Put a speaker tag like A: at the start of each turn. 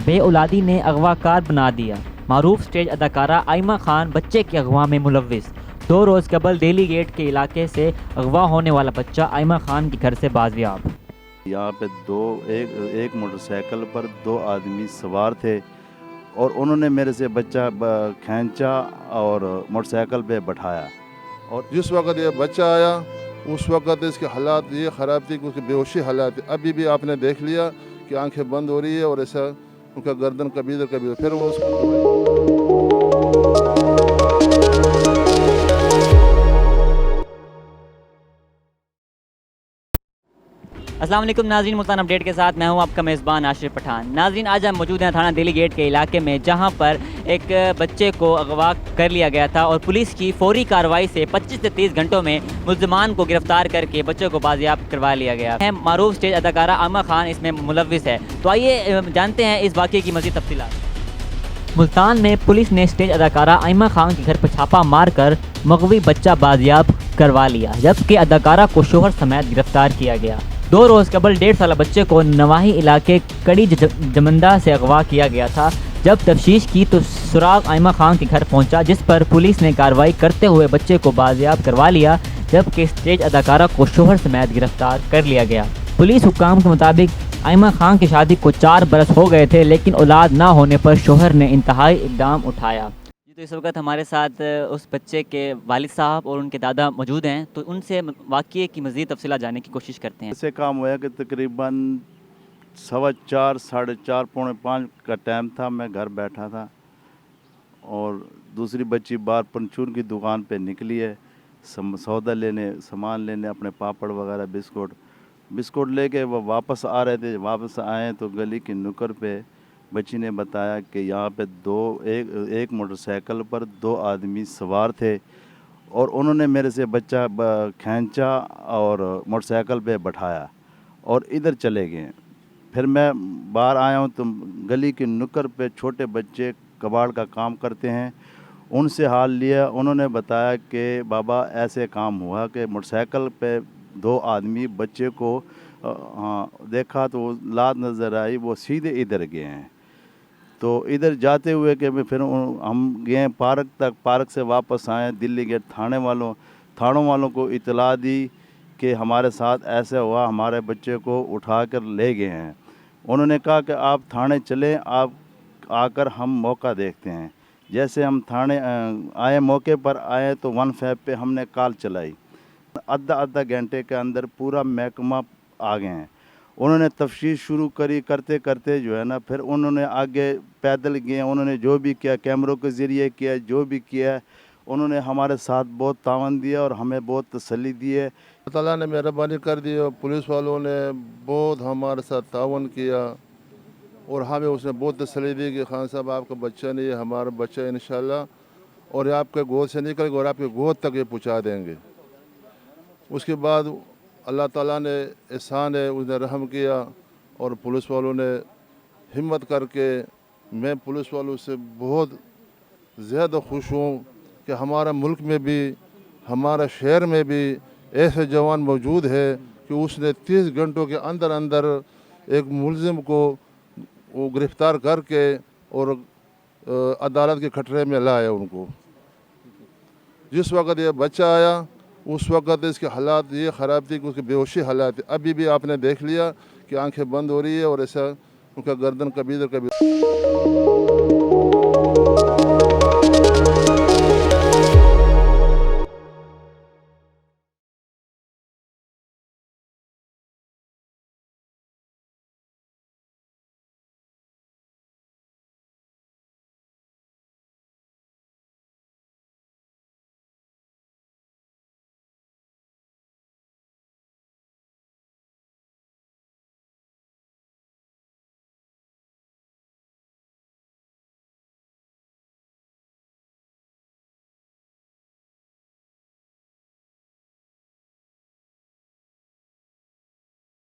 A: بے اولادی نے اغوا کار بنا دیا، معروف سٹیج اداکارہ آئمہ خان بچے کے اغوا میں ملوث۔ 2 روز قبل دہلی گیٹ کے علاقے سے اغوا ہونے والا بچہ آئمہ خان کے گھر سے بازیاب۔
B: یہاں پہ ایک موٹر سائیکل پر 2 آدمی سوار تھے اور انہوں نے میرے سے بچہ کھینچا اور موٹر سائیکل پہ بٹھایا، اور
C: جس وقت یہ بچہ آیا اس وقت اس کے حالات یہ خراب تھی کہ اس کی بے ہوشی حالات تھی۔ ابھی بھی آپ نے دیکھ لیا کہ آنکھیں بند ہو رہی ہے اور ایسا ان کا گردن کبھی ادھر کبھی ادھر۔ پھر وہ اس کو
A: السلام علیکم ناظرین، ملتان اپڈیٹ کے ساتھ میں ہوں آپ کا میزبان آشرف پٹھان۔ ناظرین، آج ہم موجود ہیں تھانہ دہلی گیٹ کے علاقے میں، جہاں پر ایک بچے کو اغوا کر لیا گیا تھا اور پولیس کی فوری کارروائی سے 25 سے 30 گھنٹوں میں ملزمان کو گرفتار کر کے بچے کو بازیاب کروا لیا گیا ہے۔ معروف سٹیج اداکارہ آئمہ خان اس میں ملوث ہے۔ تو آئیے جانتے ہیں اس واقعے کی مزید تفصیلات۔ ملتان میں پولیس نے سٹیج اداکارہ آئمہ خان کے گھر پر چھاپا مار کر مغوی بچہ بازیاب کروا لیا، جبکہ اداکارہ کو شوہر سمیت گرفتار کیا گیا۔ 2 روز قبل 1.5 سالہ بچے کو نواحی علاقے کڑی جمندہ سے اغوا کیا گیا تھا۔ جب تفتیش کی تو سراغ آئمہ خان کے گھر پہنچا، جس پر پولیس نے کارروائی کرتے ہوئے بچے کو بازیاب کروا لیا، جبکہ سٹیج اداکارہ کو شوہر سمیت گرفتار کر لیا گیا۔ پولیس حکام کے مطابق آئمہ خان کی شادی کو 4 برس ہو گئے تھے، لیکن اولاد نہ ہونے پر شوہر نے انتہائی اقدام اٹھایا۔ تو اس وقت ہمارے ساتھ اس بچے کے والد صاحب اور ان کے دادا موجود ہیں، تو ان سے واقعے کی مزید تفصیلات جاننے کی کوشش کرتے ہیں۔
B: ایسے کام ہوا کہ تقریباً 4:15 ساڑھے 4 پونے 5 کا ٹائم تھا۔ میں گھر بیٹھا تھا اور دوسری بچی باہر پرچون کی دکان پہ نکلی ہے سودا لینے، سامان لینے، اپنے پاپڑ وغیرہ بسکٹ لے کے وہ واپس آ رہے تھے۔ واپس آئے تو گلی کی نکر پہ بچی نے بتایا کہ یہاں پہ ایک موٹر سائیکل پر 2 آدمی سوار تھے اور انہوں نے میرے سے بچہ کھینچا اور موٹر سائیکل پہ بٹھایا اور ادھر چلے گئے۔ پھر میں باہر آیا ہوں تو گلی کی نکر پہ چھوٹے بچے کباڑ کا کام کرتے ہیں، ان سے حال لیا۔ انہوں نے بتایا کہ بابا ایسے کام ہوا کہ موٹر سائیکل پہ 2 آدمی بچے کو دیکھا تو وہ لات نظر آئی، وہ سیدھے ادھر گئے ہیں۔ تو ادھر جاتے ہوئے کہ پھر ہم گئے پارک تک، پارک سے واپس آئے دلی گیٹ تھانوں والوں کو اطلاع دی کہ ہمارے ساتھ ایسا ہوا، ہمارے بچے کو اٹھا کر لے گئے ہیں۔ انہوں نے کہا کہ آپ تھانے چلیں، آپ آ کر ہم موقع دیکھتے ہیں۔ جیسے ہم تھانے آئے، موقع پر آئے تو 15 پہ ہم نے کال چلائی۔ آدھا گھنٹے کے اندر پورا محکمہ آ گئے ہیں۔ انہوں نے تفتیش شروع کرتے کرتے جو ہے نا، پھر انہوں نے آگے پیدل گئے، انہوں نے جو بھی کیا کیمروں کے ذریعے کیا، جو بھی کیا انہوں نے ہمارے ساتھ بہت تعاون دیا اور ہمیں بہت تسلی دی ہے۔
C: اللہ تعالیٰ نے مہربانی کر دی اور پولیس والوں نے بہت ہمارے ساتھ تعاون کیا اور ہمیں اس نے بہت تسلی دی کہ خان صاحب آپ کا بچہ نہیں ہے، ہمارا بچہ ہے انشاءاللہ، اور یہ آپ کے گود سے نکل گا اور آپ کے گود تک یہ پہنچا دیں گے۔ اس کے بعد اللہ تعالیٰ نے احسان ہے، اس نے رحم کیا اور پولیس والوں نے ہمت کر کے، میں پولیس والوں سے بہت زیادہ خوش ہوں کہ ہمارا ملک میں بھی، ہمارا شہر میں بھی ایسے جوان موجود ہے کہ اس نے 30 گھنٹوں کے اندر ایک ملزم کو وہ گرفتار کر کے اور عدالت کے کھٹرے میں لایا ان کو۔ جس وقت یہ بچہ آیا اس وقت اس کے حالات یہ خراب تھی کہ اس کی بے ہوشی حالات تھی۔ ابھی بھی آپ نے دیکھ لیا کہ آنکھیں بند ہو رہی ہے اور ایسا ان کا گردن کبھی ادھر کبھی